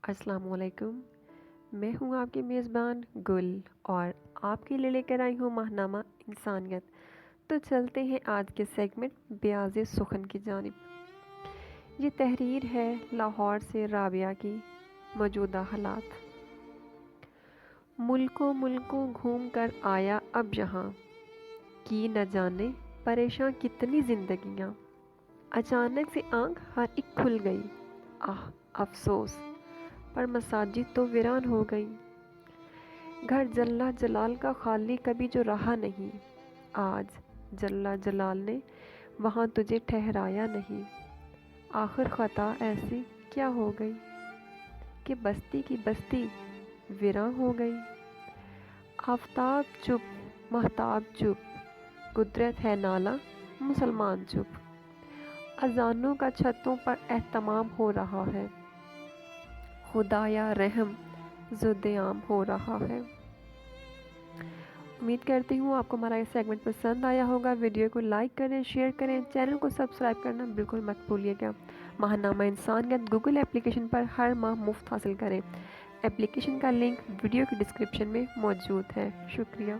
अस्सलाम वालेकुम। मैं हूँ आपकी मेज़बान गुल और आपके लिए लेकर आई हूँ माहनामा इंसानियत। तो चलते हैं आज के सेगमेंट ब्याज़ सुखन की जानिब। ये तहरीर है लाहौर से राबिया की। मौजूदा हालात। मुल्कों मुल्कों घूम कर आया अब यहाँ की न जाने परेशान कितनी ज़िंदगियाँ। अचानक से आँख हर एक खुल गई। आह अफसोस, पर मसाजिद तो वीरान हो गई। घर जल्ला जलाल का खाली कभी जो रहा नहीं, आज जल्ला जलाल ने वहाँ तुझे ठहराया नहीं। आखिर ख़ता ऐसी क्या हो गई कि बस्ती की बस्ती वीरान हो गई। आफताब चुप, महताब चुप, कुदरत है नाला, मुसलमान चुप। अजानों का छतों पर एहतमाम हो रहा है, खुदाया रहम ज़ुद्देआम हो रहा है। उम्मीद करती हूँ आपको हमारा ये सेगमेंट पसंद आया होगा। वीडियो को लाइक करें, शेयर करें, चैनल को सब्सक्राइब करना बिल्कुल मत भूलिएगा। माहनामा इंसानियत गूगल एप्लीकेशन पर हर माह मुफ्त हासिल करें। एप्लीकेशन का लिंक वीडियो की डिस्क्रिप्शन में मौजूद है। शुक्रिया।